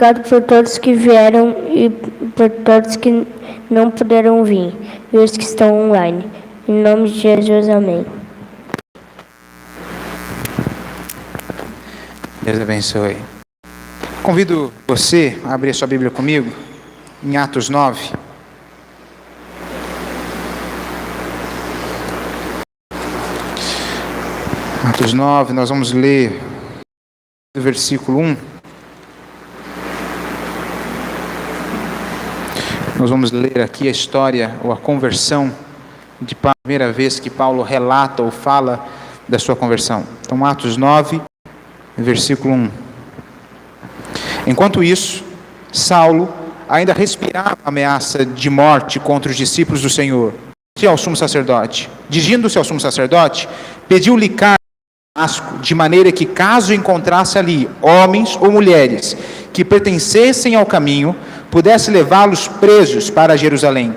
Obrigado por todos que vieram e por todos que não puderam vir, e os que estão online. Em nome de Jesus, amém. Deus abençoe. Convido você a abrir a sua Bíblia comigo, em Atos 9. Atos 9, nós vamos ler do versículo 1. Nós vamos ler aqui a história ou a conversão de Paulo, a primeira vez que Paulo relata ou fala da sua conversão. Então, Atos 9, versículo 1. Enquanto isso, Saulo ainda respirava a ameaça de morte contra os discípulos do Senhor. Dirigindo-se ao sumo sacerdote, pediu-lhe carta a Damasco, de maneira que, caso encontrasse ali homens ou mulheres que pertencessem ao caminho, pudesse levá-los presos para Jerusalém.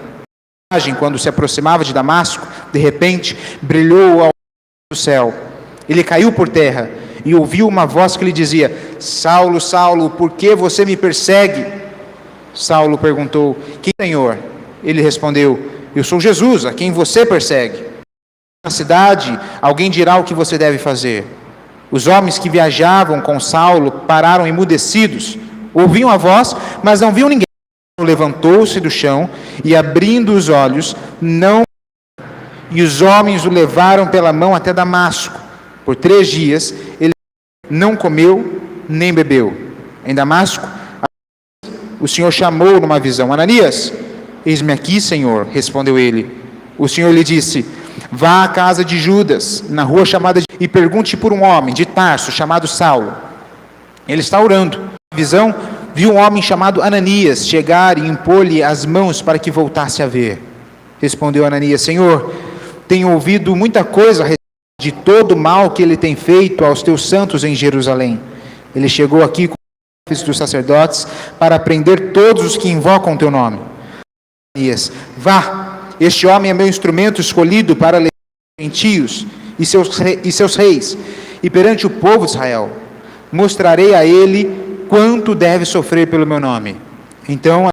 Quando se aproximava de Damasco, de repente, brilhou ao céu. Ele caiu por terra e ouviu uma voz que lhe dizia: Saulo, Saulo, por que você me persegue? Saulo perguntou: Quem, Senhor? Ele respondeu: Eu sou Jesus, a quem você persegue. Na cidade, alguém dirá o que você deve fazer. Os homens que viajavam com Saulo pararam emudecidos. Ouviam a voz, mas não viam ninguém. Levantou-se do chão e, abrindo os olhos, e os homens o levaram pela mão até Damasco. Por 3 dias, ele não comeu nem bebeu. Em Damasco, o Senhor chamou numa visão: Ananias. Eis-me aqui, Senhor, respondeu ele. O Senhor lhe disse: Vá à casa de Judas, na rua chamada e pergunte por um homem de Tarso, chamado Saulo. Ele está orando. Na visão, viu um homem chamado Ananias chegar e impor-lhe as mãos para que voltasse a ver. Respondeu Ananias: Senhor, tenho ouvido muita coisa a respeito de todo o mal que ele tem feito aos teus santos em Jerusalém. Ele chegou aqui com os chefes dos sacerdotes para prender todos os que invocam o teu nome. Ananias: Vá, este homem é meu instrumento escolhido para levar os gentios e seus reis, e perante o povo de Israel. Mostrarei a ele quanto deve sofrer pelo meu nome. Então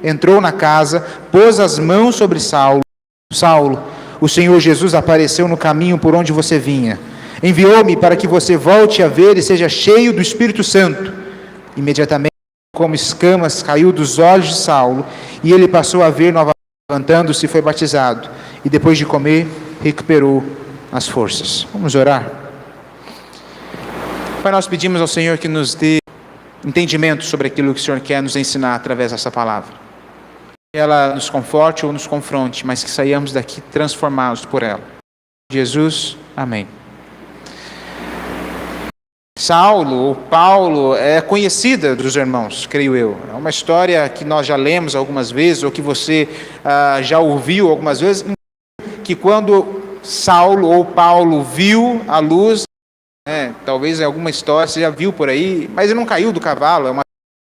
entrou na casa, pôs as mãos sobre Saulo. Saulo, o Senhor Jesus apareceu no caminho por onde você vinha. Enviou-me para que você volte a ver e seja cheio do Espírito Santo. Imediatamente, como escamas, caiu dos olhos de Saulo, e ele passou a ver novamente. Levantando-se, foi batizado, e depois de comer, recuperou as forças. Vamos orar? Pai, nós pedimos ao Senhor que nos dê entendimento sobre aquilo que o Senhor quer nos ensinar através dessa palavra. Que ela nos conforte ou nos confronte, mas que saiamos daqui transformados por ela. Jesus, amém. Saulo, ou Paulo, é conhecida dos irmãos, creio eu. É uma história que nós já lemos algumas vezes, ou que você já ouviu algumas vezes, que quando Saulo ou Paulo viu a luz, talvez em alguma história você já viu por aí, mas ele não caiu do cavalo.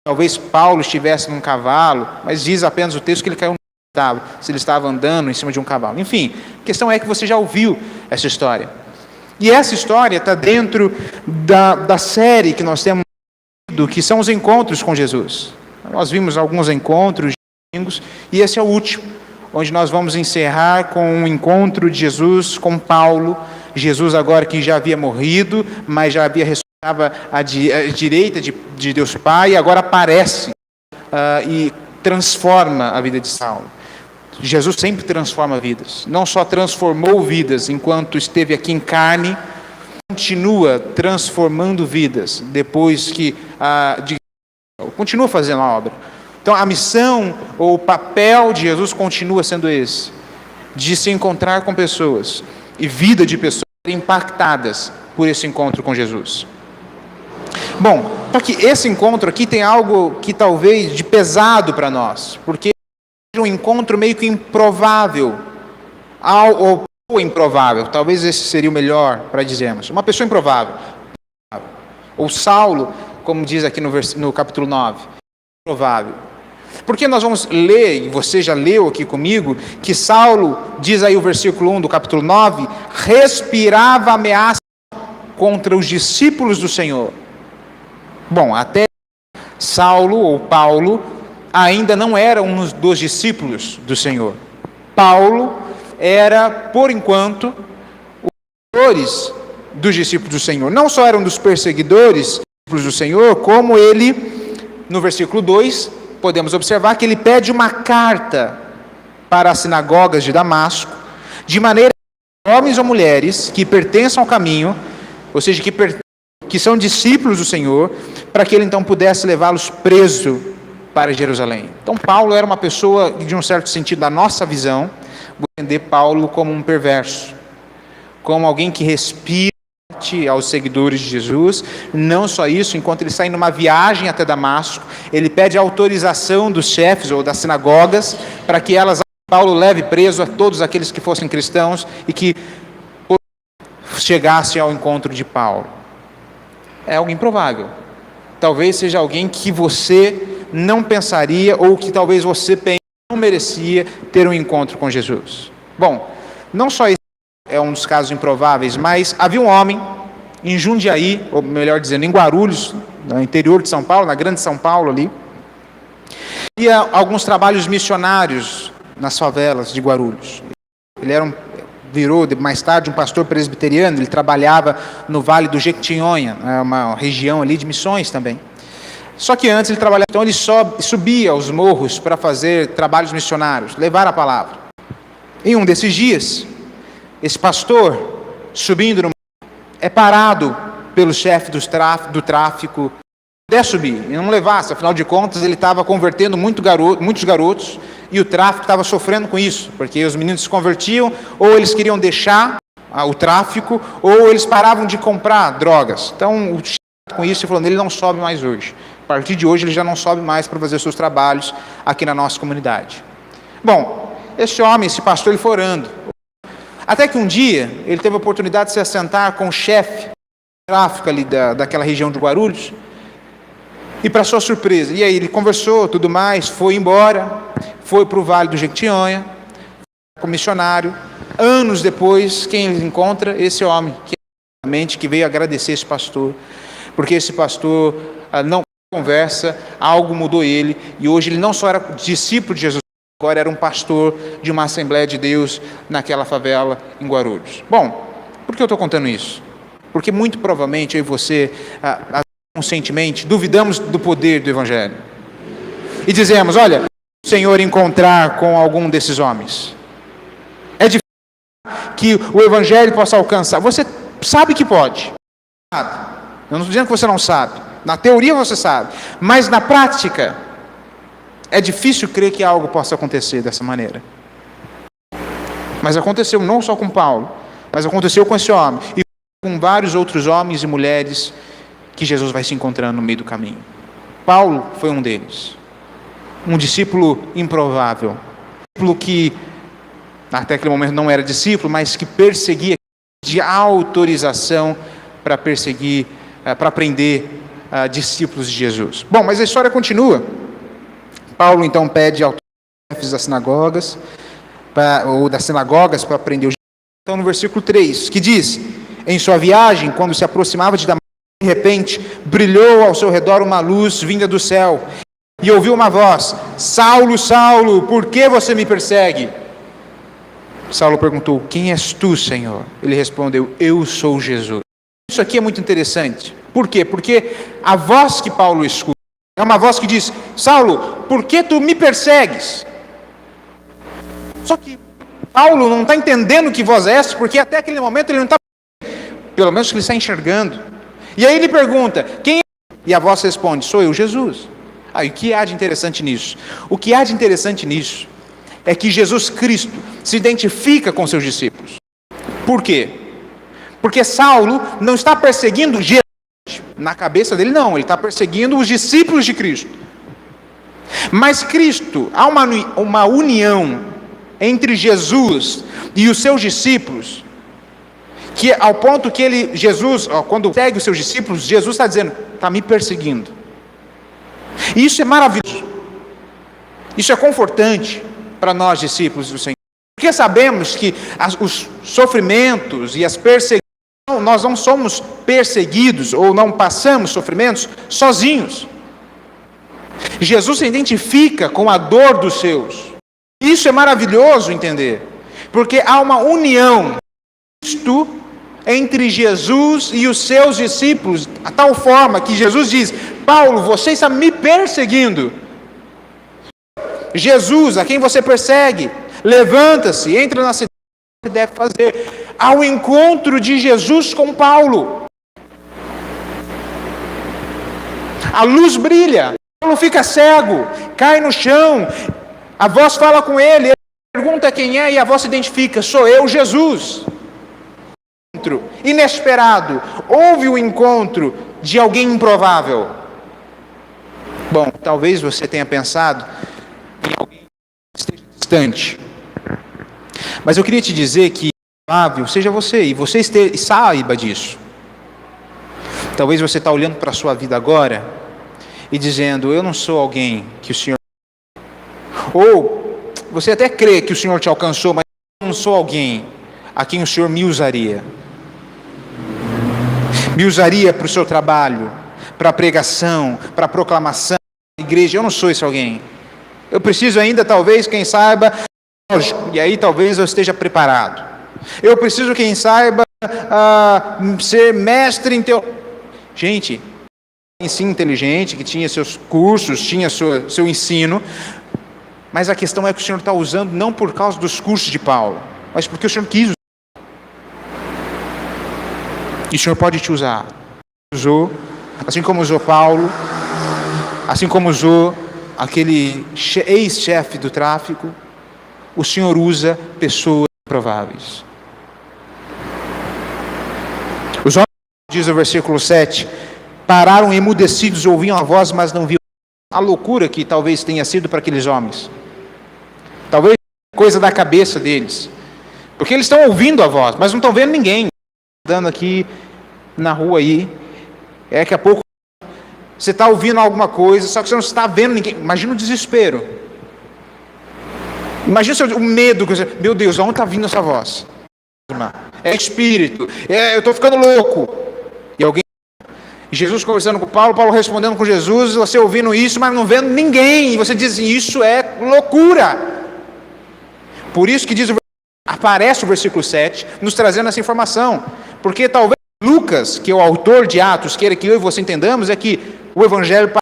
Talvez Paulo estivesse num cavalo, mas diz apenas o texto que ele caiu no cavalo, se ele estava andando em cima de um cavalo. Enfim, a questão é que você já ouviu essa história. E essa história está dentro da série que nós temos, que são os encontros com Jesus. Nós vimos alguns encontros, e esse é o último, onde nós vamos encerrar com um encontro de Jesus com Paulo. Jesus agora que já havia morrido, mas já havia ressuscitado à direita de Deus Pai, e agora aparece e transforma a vida de Saulo. Jesus sempre transforma vidas. Não só transformou vidas enquanto esteve aqui em carne, continua transformando vidas depois que continua fazendo a obra. Então a missão ou o papel de Jesus continua sendo esse, de se encontrar com pessoas e vida de pessoas impactadas por esse encontro com Jesus. Bom, só que esse encontro aqui tem algo que talvez de pesado para nós, porque um encontro meio que improvável, ou improvável, talvez esse seria o melhor para dizermos, uma pessoa improvável, ou Saulo, como diz aqui no capítulo 9, improvável. Porque nós vamos ler, e você já leu aqui comigo, que Saulo, diz aí o versículo 1 do capítulo 9, respirava ameaça contra os discípulos do Senhor. Bom, até Saulo ou Paulo ainda não era um dos discípulos do Senhor. Paulo era, por enquanto, os dos discípulos do Senhor. Não só era um dos perseguidores do Senhor, como ele, no versículo 2, podemos observar que ele pede uma carta para as sinagogas de Damasco, de maneira que homens ou mulheres que pertençam ao caminho, ou seja, que são discípulos do Senhor, para que ele então pudesse levá-los preso para Jerusalém. Então Paulo era uma pessoa, de um certo sentido, da nossa visão, vou entender Paulo como um perverso, como alguém que respira aos seguidores de Jesus. Não só isso, enquanto ele sai numa viagem até Damasco, ele pede autorização dos chefes ou das sinagogas para que Paulo leve preso a todos aqueles que fossem cristãos e que chegassem ao encontro de Paulo. É algo improvável. Talvez seja alguém que você não pensaria, ou que talvez você não merecia ter um encontro com Jesus. Bom, não só esse é um dos casos improváveis, mas havia um homem em Jundiaí, ou melhor dizendo, em Guarulhos, no interior de São Paulo, na grande São Paulo ali, e alguns trabalhos missionários nas favelas de Guarulhos. Ele virou mais tarde um pastor presbiteriano, ele trabalhava no Vale do Jequitinhonha, uma região ali de missões também. Só que antes ele trabalhava, então ele subia aos morros para fazer trabalhos missionários, levar a palavra. Em um desses dias, esse pastor, subindo no morro, é parado pelo chefe do tráfico, puder subir e não levasse, afinal de contas ele estava convertendo muitos garotos, e o tráfico estava sofrendo com isso, porque os meninos se convertiam, ou eles queriam deixar o tráfico, ou eles paravam de comprar drogas. Então, o chefe com isso, ele falou, ele não sobe mais hoje. A partir de hoje, ele já não sobe mais para fazer seus trabalhos aqui na nossa comunidade. Bom, esse homem, esse pastor, ele foi orando. Até que um dia, ele teve a oportunidade de se assentar com o chefe do tráfico ali daquela região de Guarulhos, e para sua surpresa, e aí ele conversou, tudo mais, foi embora, foi para o Vale do Jequitinhonha, como missionário. Anos depois, quem ele encontra? Esse homem, que veio agradecer esse pastor, porque esse pastor não conversa, algo mudou ele, e hoje ele não só era discípulo de Jesus, agora era um pastor de uma Assembleia de Deus naquela favela em Guarulhos. Bom, por que eu estou contando isso? Porque muito provavelmente eu e você, conscientemente, duvidamos do poder do Evangelho. E dizemos, olha, o Senhor encontrar com algum desses homens. É difícil que o Evangelho possa alcançar. Você sabe que pode. Eu não estou dizendo que você não sabe. Na teoria você sabe. Mas na prática, é difícil crer que algo possa acontecer dessa maneira. Mas aconteceu não só com Paulo, mas aconteceu com esse homem. E com vários outros homens e mulheres que Jesus vai se encontrando no meio do caminho. Paulo foi um deles. Um discípulo improvável. Um discípulo que, até aquele momento não era discípulo, mas que perseguia, de autorização para perseguir, para prender discípulos de Jesus. Bom, mas a história continua. Paulo então pede aos chefes das sinagogas, para prender os. Então no versículo 3, que diz, em sua viagem, quando se aproximava de Damasco, de repente, brilhou ao seu redor uma luz vinda do céu, e ouviu uma voz, Saulo, Saulo, por que você me persegue? Saulo perguntou, quem és tu, Senhor? Ele respondeu, eu sou Jesus. Isso aqui é muito interessante. Por quê? Porque a voz que Paulo escuta é uma voz que diz, Saulo, por que tu me persegues? Só que Paulo não está entendendo que voz é essa, porque até aquele momento ele não está, pelo menos ele está enxergando. E aí ele pergunta, quem é? E a voz responde, sou eu, Jesus. E o que há de interessante nisso? O que há de interessante nisso é que Jesus Cristo se identifica com seus discípulos. Por quê? Porque Saulo não está perseguindo Jesus. Na cabeça dele não, ele está perseguindo os discípulos de Cristo. Mas Cristo, há uma união entre Jesus e os seus discípulos, que ao ponto que Jesus, quando segue os seus discípulos, Jesus está dizendo, está me perseguindo. E isso é maravilhoso. Isso é confortante para nós, discípulos do Senhor. Porque sabemos que os sofrimentos e as perseguições, nós não somos perseguidos ou não passamos sofrimentos sozinhos. Jesus se identifica com a dor dos seus. Isso é maravilhoso entender, porque há uma união entre Jesus e os seus discípulos, a tal forma que Jesus diz: Paulo, você está me perseguindo. Jesus, a quem você persegue, levanta-se, entra na cidade, o que deve fazer. Ao encontro de Jesus com Paulo, a luz brilha, Paulo fica cego, cai no chão, a voz fala com ele, ele pergunta quem é e a voz se identifica: sou eu, Jesus. Inesperado, houve o encontro de alguém improvável. Bom, talvez você tenha pensado em alguém que esteja distante, mas eu queria te dizer que improvável seja você, e você saiba disso. Talvez você está olhando para a sua vida agora e dizendo: eu não sou alguém que o Senhor... Ou você até crê que o Senhor te alcançou, mas eu não sou alguém a quem o Senhor me usaria. Me usaria para o seu trabalho, para a pregação, para a proclamação da igreja. Eu não sou esse alguém. Eu preciso ainda, talvez, quem saiba, e aí talvez eu esteja preparado. Eu preciso, quem saiba, ser mestre em teologia. Gente, sim, inteligente, que tinha seus cursos, tinha seu ensino, mas a questão é que o Senhor está usando não por causa dos cursos de Paulo, mas porque o Senhor quis usar. E o Senhor pode te usar. Usou, assim como usou Paulo, assim como usou aquele ex-chefe do tráfico, o Senhor usa pessoas improváveis. Os homens, diz o versículo 7, pararam emudecidos, ouviam a voz, mas não viam. A loucura que talvez tenha sido para aqueles homens. Talvez coisa da cabeça deles. Porque eles estão ouvindo a voz, mas não estão vendo ninguém. Andando aqui na rua aí, daqui a pouco você está ouvindo alguma coisa, só que você não está vendo ninguém. Imagina o desespero. Imagina o medo. Meu Deus, aonde está vindo essa voz? É espírito. Eu estou ficando louco. E alguém... Jesus conversando com Paulo, Paulo respondendo com Jesus, você ouvindo isso, mas não vendo ninguém. E você diz assim: isso é loucura. Por isso que aparece o versículo 7, nos trazendo essa informação. Porque talvez Lucas, que é o autor de Atos, queira que eu e você entendamos, é que o Evangelho para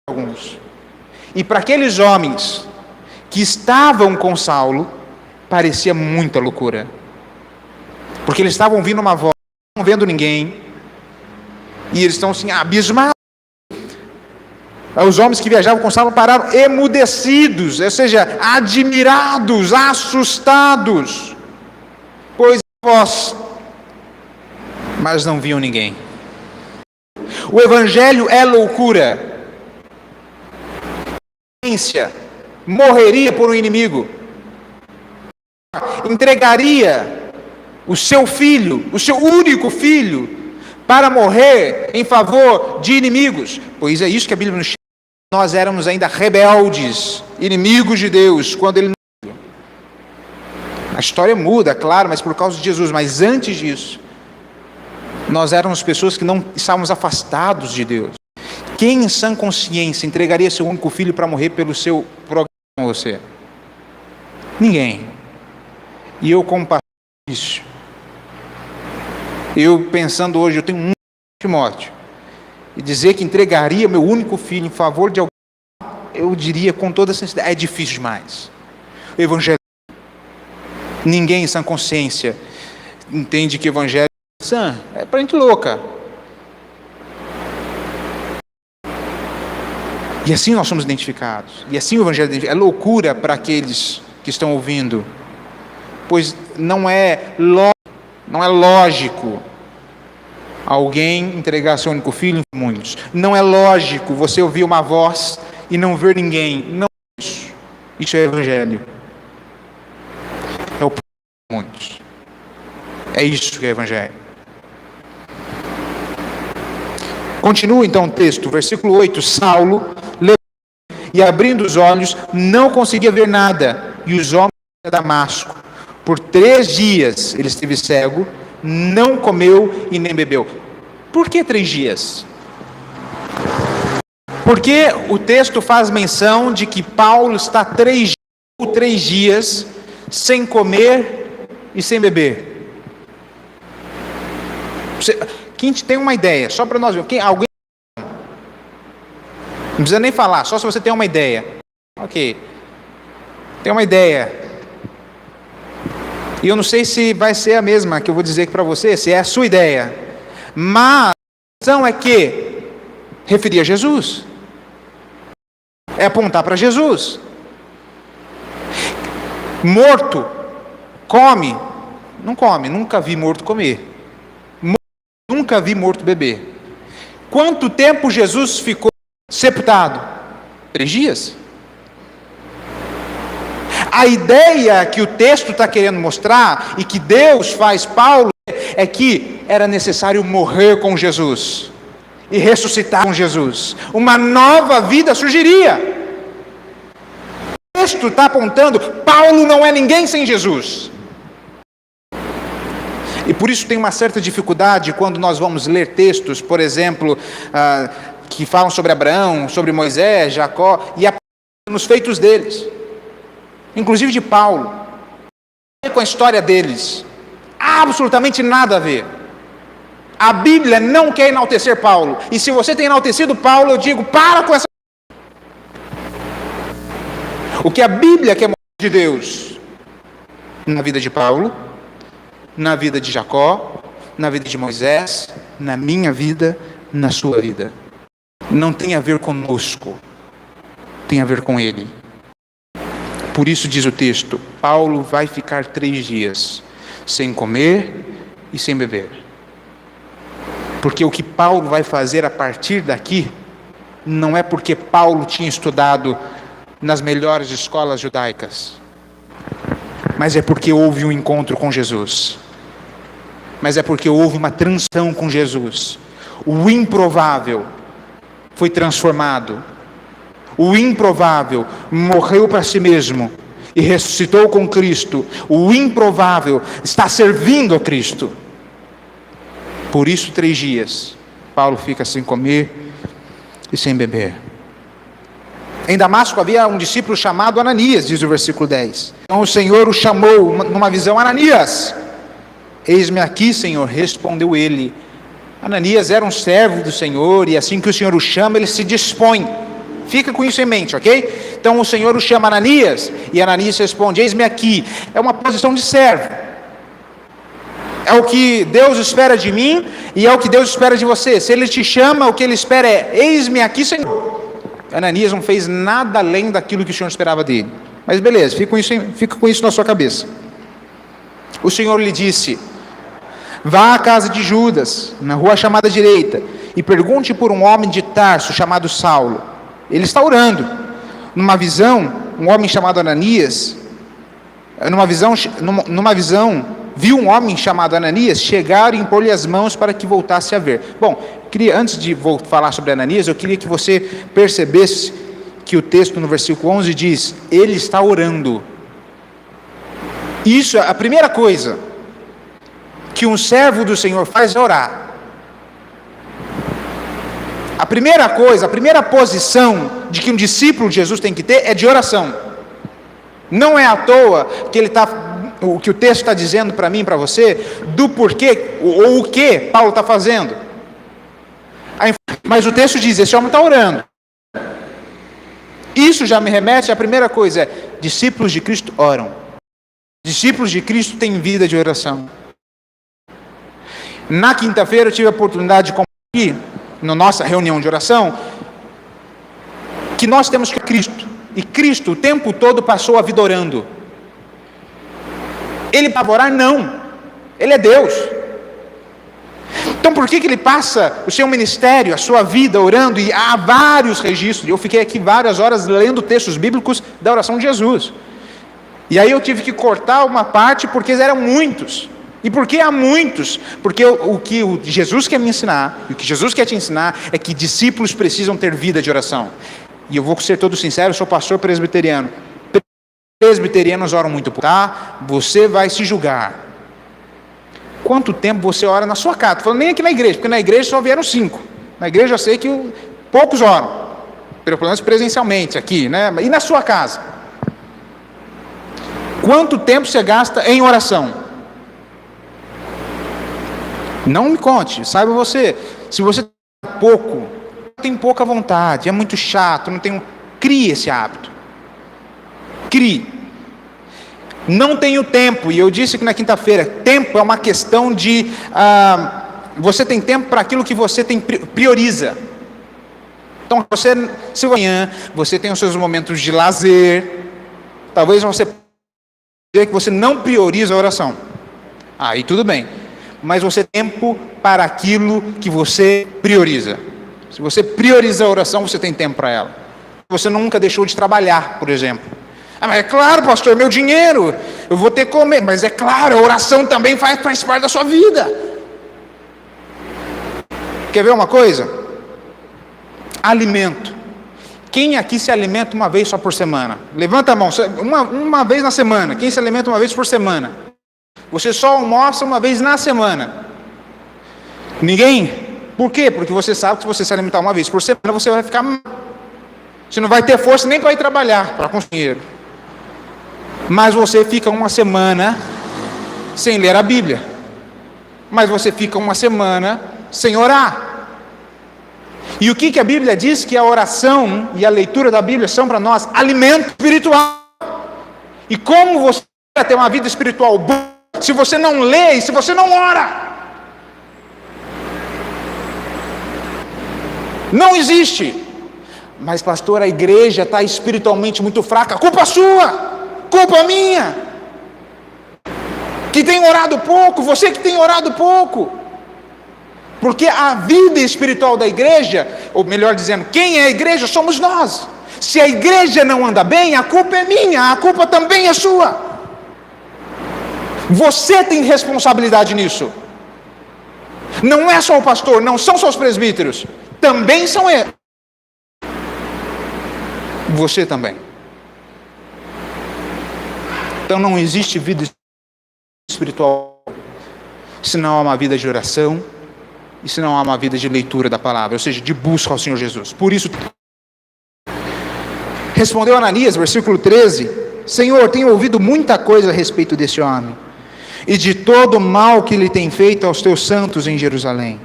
alguns. E para aqueles homens que estavam com Saulo, parecia muita loucura. Porque eles estavam ouvindo uma voz, não vendo ninguém, e eles estão assim, abismados. Os homens que viajavam com Saulo pararam emudecidos, ou seja, admirados, assustados, pois a voz, mas não viam ninguém. O Evangelho é loucura. Morreria por um inimigo, entregaria o seu filho, o seu único filho, para morrer em favor de inimigos. Pois é isso que a Bíblia nos chama. Nós éramos ainda rebeldes, inimigos de Deus, quando Ele nos... A história muda, claro, mas por causa de Jesus. Mas antes disso, nós éramos pessoas que não estávamos afastados de Deus. Quem em sã consciência entregaria seu único filho para morrer pelo seu programa com você? Ninguém. E eu compartilho isso. Eu pensando hoje, eu tenho um Timóteo, e dizer que entregaria meu único filho em favor de alguém, eu diria com toda sinceridade, é difícil demais. O Evangelho, ninguém em sã consciência entende que o Evangelho é para gente louca. E assim nós somos identificados. E assim o Evangelho é loucura para aqueles que estão ouvindo. Pois não é lógico alguém entregar seu único filho em muitos. Não é lógico você ouvir uma voz e não ver ninguém. Não é isso. Isso é Evangelho. É o muitos. É isso que é Evangelho. Continua então o texto, versículo 8. Saulo, e abrindo os olhos, não conseguia ver nada. E os homens de Damasco, por 3 dias ele esteve cego, não comeu e nem bebeu. Por que 3 dias? Porque o texto faz menção de que Paulo está 3 dias sem comer e sem beber. Quem tem uma ideia, só para nós ver, alguém não precisa nem falar, só se você tem uma ideia. Ok, tem uma ideia. E eu não sei se vai ser a mesma que eu vou dizer aqui para você, se é a sua ideia. Mas a questão é que referir a Jesus. É apontar para Jesus. Morto, come? Não come, nunca vi morto comer. Nunca vi morto beber. Quanto tempo Jesus ficou sepultado? 3 dias. A ideia que o texto está querendo mostrar, e que Deus faz Paulo, é que era necessário morrer com Jesus e ressuscitar com Jesus. Uma nova vida surgiria. O texto está apontando, Paulo não é ninguém sem Jesus. E por isso tem uma certa dificuldade quando nós vamos ler textos, por exemplo, que falam sobre Abraão, sobre Moisés, Jacó, e nos feitos deles, inclusive de Paulo, com a história deles, absolutamente nada a ver. A Bíblia não quer enaltecer Paulo, e se você tem enaltecido Paulo, eu digo, para com essa. O que a Bíblia quer mostrar de Deus, na vida de Paulo, na vida de Jacó, na vida de Moisés, na minha vida, na sua vida, não tem a ver conosco, tem a ver com Ele. Por isso diz o texto, Paulo vai ficar 3 dias sem comer e sem beber. Porque o que Paulo vai fazer a partir daqui, não é porque Paulo tinha estudado nas melhores escolas judaicas, mas é porque houve um encontro com Jesus. Mas é porque houve uma transição com Jesus. O improvável foi transformado. O improvável morreu para si mesmo e ressuscitou com Cristo. O improvável está servindo a Cristo. Por isso 3 dias Paulo fica sem comer e sem beber. Em Damasco havia um discípulo chamado Ananias, diz o versículo 10. Então o Senhor o chamou numa visão, Ananias. Eis-me aqui, Senhor, respondeu ele. Ananias era um servo do Senhor, e assim que o Senhor o chama, ele se dispõe. Fica com isso em mente, ok? Então o Senhor o chama Ananias, e Ananias responde, eis-me aqui. É uma posição de servo. É o que Deus espera de mim, e é o que Deus espera de você. Se Ele te chama, o que Ele espera é, eis-me aqui, Senhor. Ananias não fez nada além daquilo que o Senhor esperava dele. Mas beleza, fica com isso na sua cabeça. O Senhor lhe disse, vá à casa de Judas, na rua chamada direita, e pergunte por um homem de Tarso chamado Saulo. Ele está orando. Numa visão, um homem chamado Ananias, numa visão, viu um homem chamado Ananias chegar e impor-lhe as mãos para que voltasse a ver. Bom, antes de falar sobre Ananias, eu queria que você percebesse que o texto no versículo 11 diz, ele está orando. Isso, a primeira coisa que um servo do Senhor faz é orar. A primeira coisa, a primeira posição de que um discípulo de Jesus tem que ter é de oração. Não é à toa que o que o texto está dizendo para mim e para você, do porquê, ou o que Paulo está fazendo. Mas o texto diz, esse homem está orando. Isso já me remete à primeira coisa, discípulos de Cristo oram. Discípulos de Cristo têm vida de oração. Na quinta-feira eu tive a oportunidade de compartilhar, na nossa reunião de oração, que nós temos que Cristo. E Cristo o tempo todo passou a vida orando. Ele para orar? Não. Ele é Deus. Então por que ele passa o seu ministério, a sua vida orando? E há vários registros. Eu fiquei aqui várias horas lendo textos bíblicos da oração de Jesus. E aí eu tive que cortar uma parte porque eram muitos. E por que há muitos? Porque o que Jesus quer me ensinar, e o que Jesus quer te ensinar, é que discípulos precisam ter vida de oração. E eu vou ser todo sincero, eu sou pastor presbiteriano. Presbiterianos oram muito, tá? Você vai se julgar. quanto tempo você ora na sua casa? Estou falando nem aqui na igreja, porque na igreja só vieram 5. Na igreja eu sei que poucos oram, pelo menos presencialmente aqui, né? E na sua casa? Quanto tempo você gasta em oração? Não me conte, saiba você. Se você tem pouca vontade, é muito chato, não tem, crie esse hábito. Crie. Não tenho tempo, e eu disse que na quinta-feira, tempo é uma questão de você tem tempo para aquilo que você prioriza. Então, se amanhã você tem os seus momentos de lazer, talvez você dizer que você não prioriza a oração. Aí tudo bem. Mas você tem tempo para aquilo que você prioriza. Se você prioriza a oração, você tem tempo para ela. Você nunca deixou de trabalhar, por exemplo. Mas é claro, pastor, meu dinheiro, eu vou ter que comer. Mas é claro, a oração também faz parte da sua vida. Quer ver uma coisa? Alimento. Quem aqui se alimenta uma vez só por semana? Levanta a mão, uma vez na semana. Quem se alimenta uma vez por semana? Você só almoça uma vez na semana. Ninguém? Por quê? Porque você sabe que se você se alimentar uma vez por semana, você vai ficar mal. Você não vai ter força nem para ir trabalhar, para conseguir dinheiro. Mas você fica uma semana sem ler a Bíblia. Mas você fica uma semana sem orar. E o que a Bíblia diz? Que a oração e a leitura da Bíblia são para nós alimento espiritual. E como você vai ter uma vida espiritual boa se você não lê e se você não ora? Não existe. Mas pastor, a igreja está espiritualmente muito fraca. Culpa sua, culpa minha, que tem orado pouco, você que tem orado pouco. Porque a vida espiritual da igreja, ou melhor dizendo, quem é a igreja somos nós. Se a igreja não anda bem, a culpa é minha, a culpa também é sua. Você tem responsabilidade nisso. Não é só o pastor, não são só os presbíteros, também são eles. Você também. Então não existe vida espiritual se não há uma vida de oração e se não há uma vida de leitura da palavra, ou seja, de busca ao Senhor Jesus. Por isso, respondeu Ananias, versículo 13: Senhor, tenho ouvido muita coisa a respeito desse homem e de todo o mal que ele tem feito aos teus santos em Jerusalém.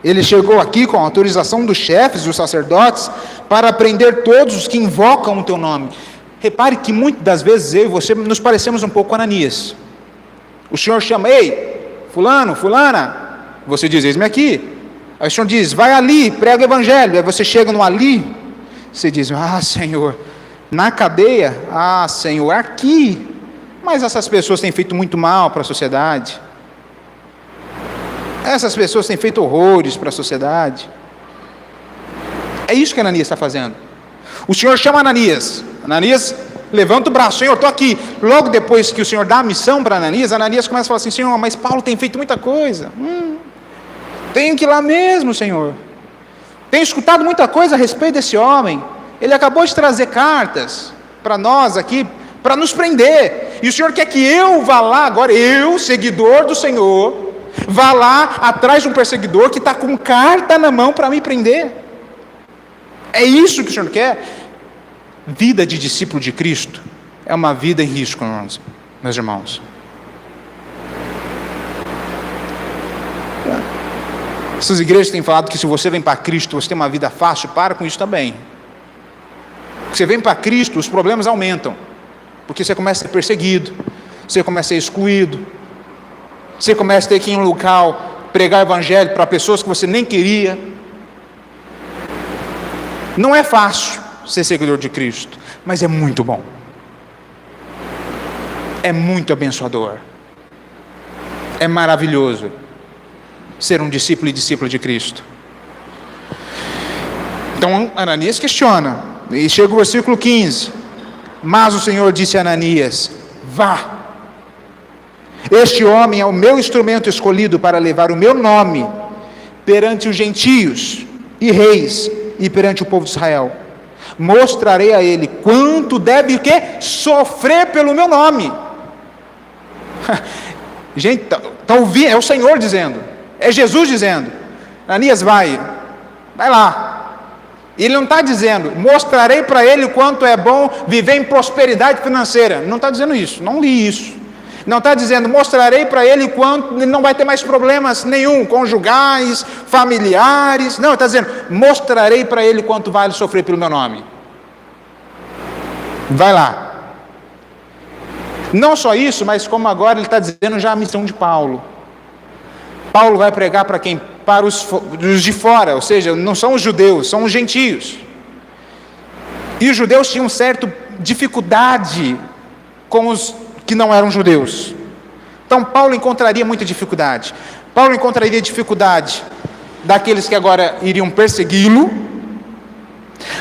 Ele chegou aqui com a autorização dos chefes, dos sacerdotes, para prender todos os que invocam o teu nome. Repare que muitas das vezes eu e você nos parecemos um pouco com Ananias. O Senhor chama: ei, fulano, fulana, você diz: eis-me aqui. Aí o Senhor diz: vai ali, prega o evangelho. Aí você chega no ali, você diz: ah, Senhor, na cadeia, ah, Senhor, aqui. Mas essas pessoas têm feito muito mal para a sociedade. Essas pessoas têm feito horrores para a sociedade. É isso que Ananias está fazendo. O Senhor chama Ananias. Ananias levanta o braço: Senhor, estou aqui. Logo depois que o Senhor dá a missão para Ananias, Ananias começa a falar assim: Senhor, mas Paulo tem feito muita coisa. Tenho que ir lá mesmo, Senhor. Tenho escutado muita coisa a respeito desse homem. Ele acabou de trazer cartas para nós aqui, para nos prender. E o Senhor quer que eu vá lá agora, eu, seguidor do Senhor, vá lá atrás de um perseguidor que está com carta na mão para me prender. É isso que o Senhor quer? Vida de discípulo de Cristo é uma vida em risco, meus irmãos. Essas igrejas têm falado que se você vem para Cristo, você tem uma vida fácil. Para com isso também. Você vem para Cristo, os problemas aumentam. Porque você começa a ser perseguido, você começa a ser excluído, você começa a ter que ir em um local pregar o evangelho para pessoas que você nem queria. Não é fácil ser seguidor de Cristo, mas é muito bom. É muito abençoador. É maravilhoso ser um discípulo e discípula de Cristo. Então Ananias questiona, e chega o versículo 15: mas o Senhor disse a Ananias: vá, este homem é o meu instrumento escolhido para levar o meu nome perante os gentios e reis e perante o povo de Israel. Mostrarei a ele quanto deve o quê? Sofrer pelo meu nome. Gente, Então é o Senhor dizendo, é Jesus dizendo, Ananias vai lá. E ele não está dizendo, mostrarei para ele quanto é bom viver em prosperidade financeira. Não está dizendo isso, não li isso. Não está dizendo, mostrarei para ele quanto ele não vai ter mais problemas nenhum, conjugais, familiares. Não, está dizendo, mostrarei para ele quanto vale sofrer pelo meu nome. Vai lá. Não só isso, mas como agora ele está dizendo já a missão de Paulo. Paulo vai pregar para quem? Para os de fora, ou seja, não são os judeus, são os gentios. E os judeus tinham certa dificuldade com os que não eram judeus. Então Paulo encontraria muita dificuldade. Paulo encontraria dificuldade daqueles que agora iriam persegui-lo,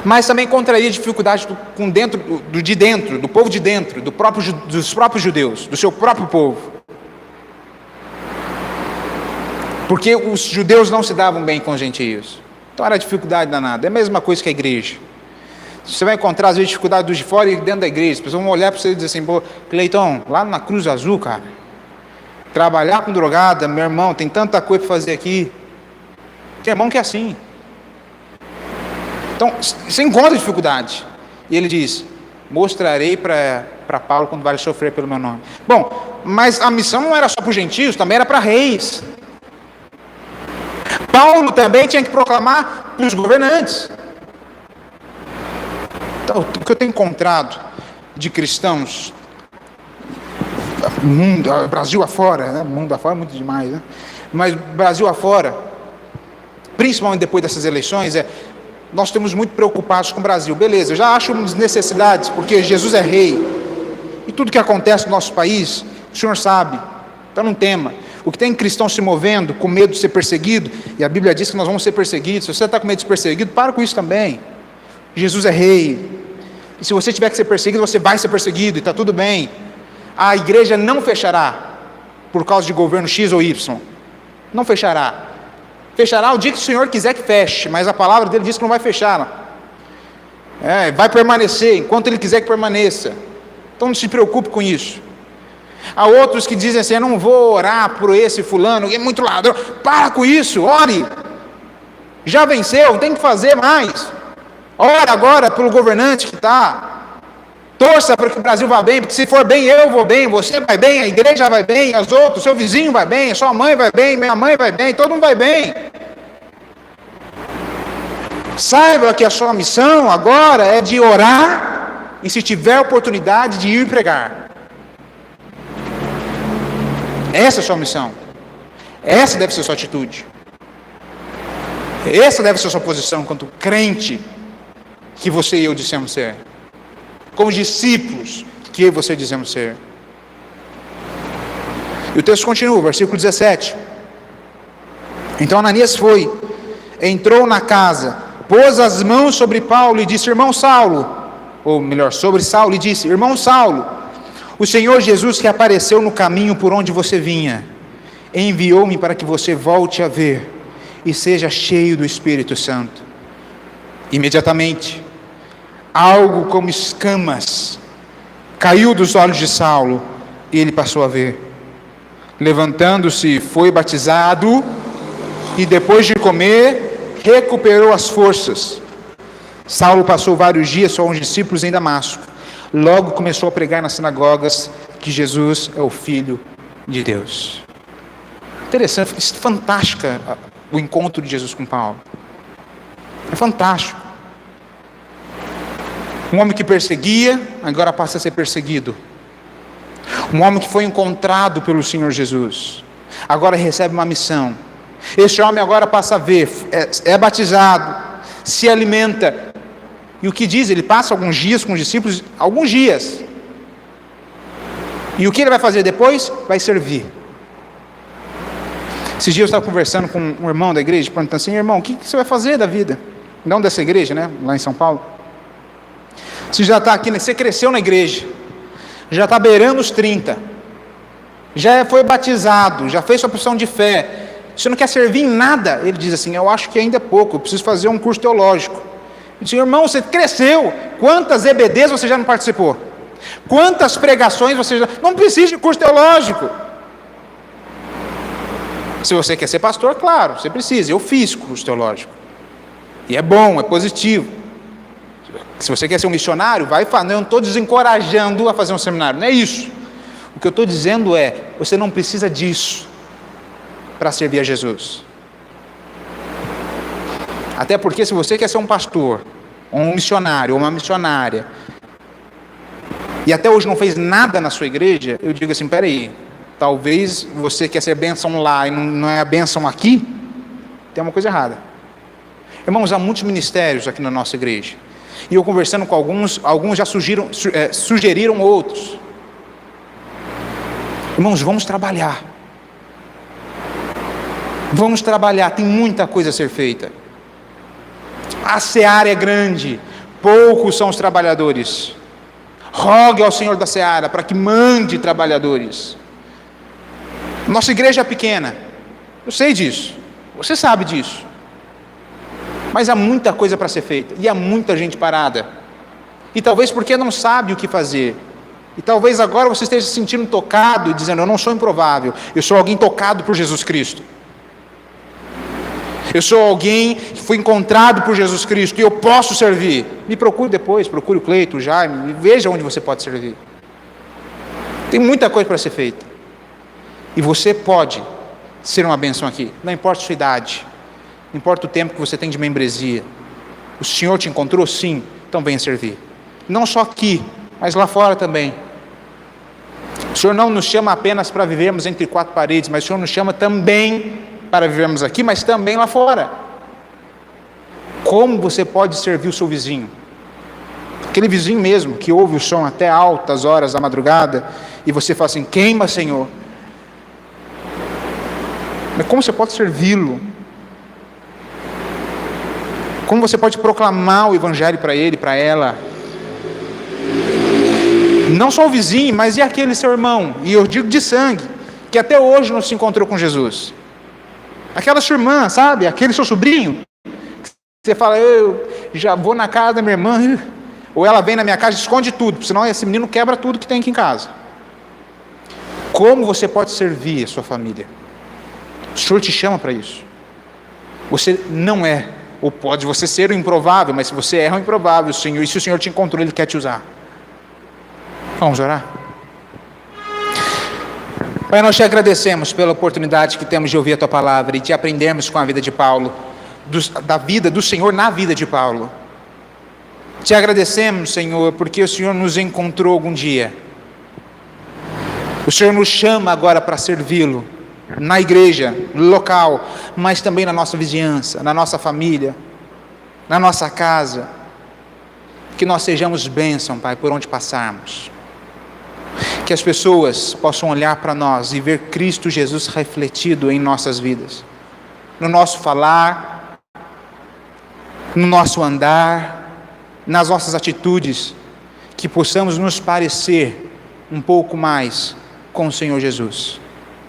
mas também encontraria dificuldade do povo de dentro, dos próprios judeus, do seu próprio povo. Porque os judeus não se davam bem com os gentios. Então era dificuldade danada. É a mesma coisa que a igreja. Você vai encontrar às vezes dificuldade dos de fora e dentro da igreja. As pessoas vão olhar para você e dizer assim, pô, Cleitão, lá na Cruz Azul, cara, trabalhar com drogada, meu irmão, tem tanta coisa para fazer aqui. Tem irmão que é assim. Então, você encontra dificuldade. E ele diz, mostrarei para Paulo quando vale sofrer pelo meu nome. Bom, mas a missão não era só para os gentios, também era para reis. Paulo também tinha que proclamar para os governantes. Então, o que eu tenho encontrado de cristãos, Brasil afora, né? Mundo afora é muito demais, né? Mas Brasil afora, principalmente depois dessas eleições, nós estamos muito preocupados com o Brasil. Beleza, eu já acho necessidades, porque Jesus é rei. E tudo que acontece no nosso país, o senhor sabe, então não tema. O que tem cristão se movendo com medo de ser perseguido, e a Bíblia diz que nós vamos ser perseguidos. Se você está com medo de ser perseguido, para com isso também. Jesus é rei. E se você tiver que ser perseguido, você vai ser perseguido, e está tudo bem. A igreja não fechará por causa de governo X ou Y. Não fechará. Fechará o dia que o Senhor quiser que feche, mas a palavra dele diz que não vai fechar. Vai permanecer enquanto ele quiser que permaneça. Então não se preocupe com isso. Há outros que dizem assim, eu não vou orar por esse fulano, que é muito ladrão. Para com isso, ore. Já venceu, tem que fazer mais. Ora agora pelo governante que está. Torça para que o Brasil vá bem, porque se for bem, eu vou bem, você vai bem, a igreja vai bem, as outras, seu vizinho vai bem, sua mãe vai bem, minha mãe vai bem, todo mundo vai bem. Saiba que a sua missão agora é de orar e, se tiver oportunidade, de ir pregar. Essa é a sua missão. Essa deve ser a sua atitude. Essa deve ser a sua posição quanto crente que você e eu dissemos ser. Como discípulos que eu e você dizemos ser. E o texto continua, versículo 17. Então Ananias foi, entrou na casa, pôs as mãos sobre Paulo e disse, irmão Saulo, ou melhor, sobre Saulo, e disse, irmão Saulo, o Senhor Jesus que apareceu no caminho por onde você vinha, enviou-me para que você volte a ver e seja cheio do Espírito Santo. Imediatamente, algo como escamas caiu dos olhos de Saulo e ele passou a ver. Levantando-se, foi batizado e depois de comer, recuperou as forças. Saulo passou vários dias com os discípulos em Damasco. Logo começou a pregar nas sinagogas que Jesus é o Filho de Deus. Interessante, é fantástico o encontro de Jesus com Paulo. É fantástico. Um homem que perseguia, agora passa a ser perseguido. Um homem que foi encontrado pelo Senhor Jesus, agora recebe uma missão. Este homem agora passa a ver, é batizado, se alimenta. E o que diz? Ele passa alguns dias com os discípulos, alguns dias. E o que ele vai fazer depois? Vai servir. Esses dias eu estava conversando com um irmão da igreja, perguntando assim, irmão, o que você vai fazer da vida? Não dessa igreja, né? Lá em São Paulo. Você já está aqui, você cresceu na igreja, já está beirando os 30, já foi batizado, já fez sua profissão de fé, você não quer servir em nada? Ele diz assim, eu acho que ainda é pouco, eu preciso fazer um curso teológico. Eu disse, irmão, você cresceu, quantas EBDs você já não participou? Quantas pregações você já... Não precisa de curso teológico. Se você quer ser pastor, claro, você precisa. Eu fiz curso teológico. E é bom, é positivo. Se você quer ser um missionário, vai fazer. Eu não estou desencorajando a fazer um seminário, não é isso. O que eu estou dizendo é, você não precisa disso para servir a Jesus. Até porque se você quer ser um pastor, ou um missionário, ou uma missionária, e até hoje não fez nada na sua igreja, eu digo assim, peraí, talvez você quer ser bênção lá e não é a bênção aqui, tem uma coisa errada. Irmãos, há muitos ministérios aqui na nossa igreja. E eu conversando com alguns já sugeriram outros. Irmãos, vamos trabalhar. Vamos trabalhar, tem muita coisa a ser feita. A seara é grande, poucos são os trabalhadores. Rogue ao Senhor da seara para que mande trabalhadores. Nossa igreja é pequena, eu sei disso, você sabe disso. Mas há muita coisa para ser feita, e há muita gente parada. E talvez porque não sabe o que fazer. E talvez agora você esteja se sentindo tocado e dizendo, eu não sou improvável, eu sou alguém tocado por Jesus Cristo. Eu sou alguém que foi encontrado por Jesus Cristo e eu posso servir. Me procure depois, procure o Cleito, o Jaime, e veja onde você pode servir. Tem muita coisa para ser feita. E você pode ser uma bênção aqui, não importa a sua idade, não importa o tempo que você tem de membresia. O Senhor te encontrou? Sim, então venha servir. Não só aqui, mas lá fora também. O Senhor não nos chama apenas para vivermos entre quatro paredes, mas o Senhor nos chama também para vivermos aqui, mas também lá fora. Como você pode servir o seu vizinho? Aquele vizinho mesmo, que ouve o som até altas horas da madrugada, e você fala assim, queima, Senhor. Mas como você pode servi-lo? Como você pode proclamar o evangelho para ele, para ela? Não só o vizinho, mas e aquele seu irmão, e eu digo de sangue, que até hoje não se encontrou com Jesus. Aquela sua irmã, sabe? Aquele seu sobrinho. Você fala, eu já vou na casa da minha irmã, ou ela vem na minha casa e esconde tudo, senão esse menino quebra tudo que tem aqui em casa. Como você pode servir a sua família? O Senhor te chama para isso. Você não é, ou pode você ser o improvável, mas se você é o improvável, Senhor, e se o Senhor te encontrou, Ele quer te usar. Vamos orar? Pai, nós te agradecemos pela oportunidade que temos de ouvir a Tua Palavra e de aprendermos com a vida de Paulo, da vida do Senhor na vida de Paulo. Te agradecemos, Senhor, porque o Senhor nos encontrou algum dia. O Senhor nos chama agora para servi-lo, na igreja, no local, mas também na nossa vizinhança, na nossa família, na nossa casa. Que nós sejamos bênção, Pai, por onde passarmos. Que as pessoas possam olhar para nós e ver Cristo Jesus refletido em nossas vidas. No nosso falar, no nosso andar, nas nossas atitudes, que possamos nos parecer um pouco mais com o Senhor Jesus.